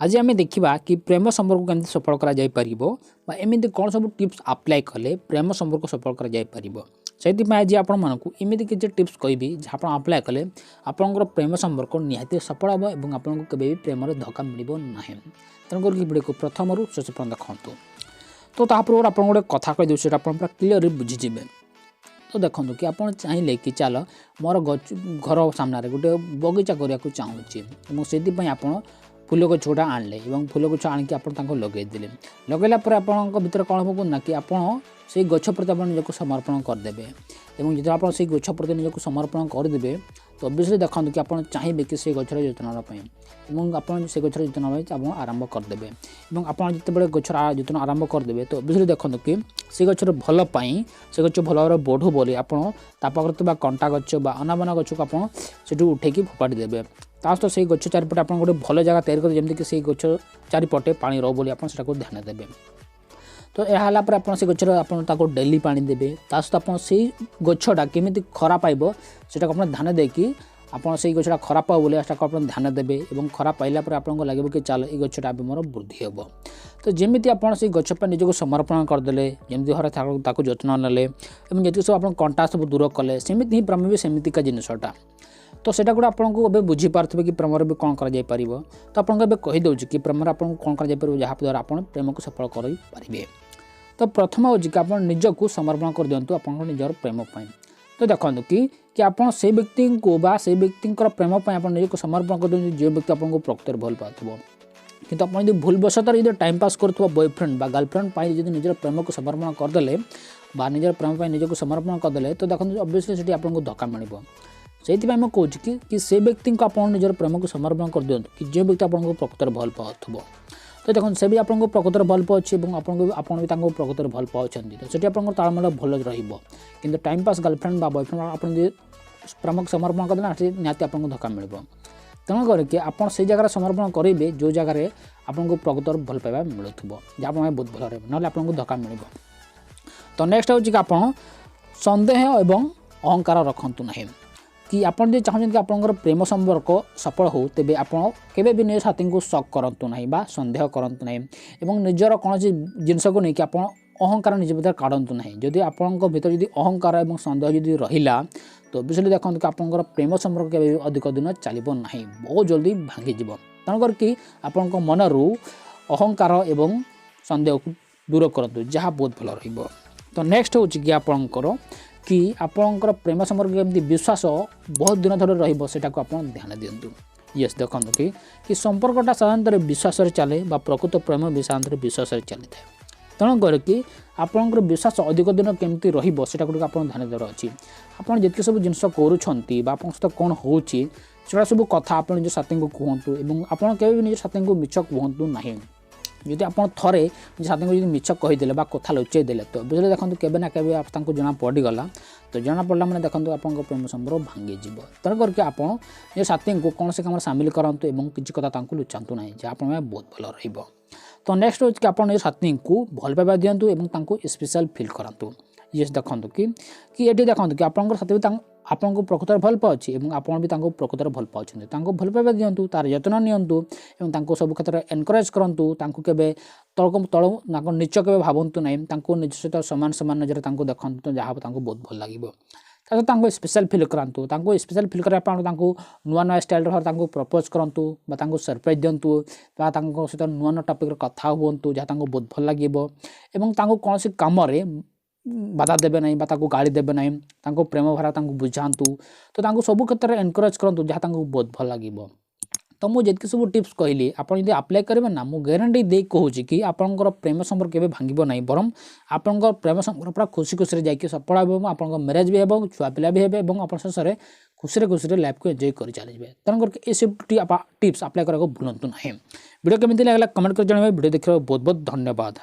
आज आम देखा कि प्रेम संपर्क केमती सफल करमती कौन सब टिप्स अप्लाई कले प्रेम संपर्क सफल कर आज आपण मानक एमती किसी टिप्स कहि जहाँ आप अप्लाई कले आपंकर प्रेम संपर्क निहाती सफल हम और आपको केवे भी प्रेम धक्का मिल ना तेणुक भिडियो को प्रथम रू शेष पर्यंत देखु तो तापर आप गोटे कथा कहीदेव से पूरा क्लीयर बुझीजे। तो देखो कि आप चाहिए कि चल मोर घर सामने गोटे बगीचा करने को चाहूँगी से आप फूल गछटा आणले फूल गछ आणिक आप लगेदेले लगेला आपण भर कौन हम ना कि आप से गछ प्रति आप निजक समर्पण करदे और जो आप गछ प्रति निजक समर्पण करदे तो ऑब्वियसली देखो कि आप चाहिए कि से गचर जत्न आप से गचर जत्न आप आरंभ करदे और आप जिते गचर जत्न आरंभ करदे तो ऑब्वियसली देखो कि से गचर भल पाई से गच भल भाव बढ़ू बोली आपकर कंटा गच अनाबना गच को आप उठेकी फोपाड़ी देवे तो से गच चारिपटे आप गोटे भल जगह तैयार कर जमीक से गच चारिपटे पानी रो बोली आप ध्यान देवे। तो यह आप से गचर आप डेली पानी देवे सहित आप से गछटा केमी खरा पाइब सेटा आप ध्यान देकी आप से गछटा खरा पाओ बोले आप ध्यान देवे और खरा पाइला आपको लगे कि चल ये गछटा मोर वृद्धि हे। तो जमीती आप से गछ पर निजक समर्पण करदे जमी हर जत्न नेले जी सब आप कंटा सब दूर कले सेमती ही प्रेम भी सेमिका जिनसटा तो सेटा गुड़ा आपको बुझीपारे कि प्रेम भी कौन कर तो आपको कहीदे कि प्रेम आपको कौन कर जहाँ द्वारा आप प्रेम को सफल करें। तो प्रथम हूँ कि आप निजक समर्पण कर दिंतु आप निजर प्रेम पाई। तो देखो कि आप से व्यक्ति को बा से व्यक्ति प्रेम आप निजक समर्पण कर दिखाँ जो व्यक्ति आपको प्रकृत भल पाथो कि आप भूलवशत जो टाइम पास करुवा बॉयफ्रेंड बा गर्लफ्रेंड जो निजर प्रेम को समर्पण करदे निजर प्रेम निजक समर्पण करदे तो देखो ऑब्वियसली से आपको धक्का मिल से कहूँ कि से व्यक्ति को आप निजर प्रेम को समर्पण कर दिंतु कि जो व्यक्ति आपको प्रकृत भल पाथो तो देखो से भी आपको प्रकृत भल पाचे आपड़ भी प्रकृत भल पाँच तो से तालमेल भल कि टाइम पास गर्लफ्रेंड बॉयफ्रेंड आप प्रेम को समर्पण करदे निहाती आपको धक्का मिल तेणु करके आप से जगह समर्पण करेंगे जो जगार आपको प्रकृत भल पाइबा मिलूँ जहाँ बहुत भल रहा ना आपको धक्का मिल। तो नेक्स्ट हूँ कि आप सन्देह और अहंकार रखु ना कि आप चाहते कि आपंकर प्रेम संपर्क सफल हो तेबे आप केवे भी निज साथी को शक करंतु नहीं बा संदेह करंतु नहीं एवं निजर कौन जिनस को लेकिन आप अहंकार निज भर काढ़ंतु नहीं जदि आपंक भीतर यदि अहंकार और संदेह यदि रहिला तो ऑब्वियसली देखो कि आपंकर प्रेम संपर्क केवे भी अधिक दिन चलिबो नहीं बहुत जल्दी भांगी जीव तेणुकर कि आपण मनरू अहंकार एवं संदेह को दूर करंतु जहाँ बहुत भल रहिबो। तो नेक्स्ट हूँ कि आपंकर कि आपंकर प्रेम संपर्क केमती विश्वास बहुत दिन धरे रहीटा को आप ध्यान दिंतु। यस देखो कि संपर्कटा साधारणतः विश्वास चले प्रकृत प्रेम भी साधारणतः विश्वास चली था तेणु करके आपंकर विश्वास अधिक दिन केमती रहीटा गुड़ आप ध्यान देवर अच्छी आप जितके सब जिन कर सहित कौन हो सब कथा आप निज साथी को कहतु और आप निज साथी को मिछ कहतु ना जदि आप थे निज साथी को मिछ कहीदे कथा लुचेदेले तो बुझे देखो केवे ना केवे आपको जना पड़गला तो जना पड़ा मैंने देखो आप प्रेम संपर्क भांगी जीव तेणु करके आप निज साथी को कौन से कम सामिल करंतु और किसी कथा लुचातु ना जहाँ बहुत भल रही। तो नेक्स्ट हूँ कि आप निज साथी को भल पाइबा दिंतु और स्पेशल फील करंतु। ये देखो कि ये देखो कि आप साथी आपको प्रकृत भल पाँच और आप प्रकृत भल पाँच भल पाइबा दिंतु तार जत्न नियंतु और सब क्षेत्र एनकरेज करूँ के तल नीच के भावतु ना निज सहित सामान सामान नजर देखते जहाँ बहुत भल लगे स्पेशल फील करातु स्पेशल फील करने नुआ नुआ स्टाइल प्रपोज करूँ सरप्राइज दिंतु सहित नुआ नुआ टॉपिक कथा हूँ जहाँ बहुत भल लगे और कौन सी कम बाधा देवे ना गाड़ी देवे ना प्रेम भारा बुझातु तो सब क्षेत्र में एनकरेज करूँ जहाँ बहुत भल लगे। तो मुझे जितकी सब टिप्स कहली आप अप्लाई करेंगे ना मुझे ग्यारंटी दे कहूँ कि आपंकर प्रेम संपर्क केवे भांगिबो नहीं बरम आपंकर प्रेम संपर्क पूरा खुशी खुशी जाकि सफल हो आप मैरेज भी हो छुआ पिला भी हे और शेष में खुशी खुशी लाइफ को एंजॉय कर चलिए। तेणु करके ये सब टिप्स अप्लाई करा भूलु ना। वीडियो केमी लगे कमेंट कर जानवे। वीडियो देखने बहुत बहुत धन्यवाद।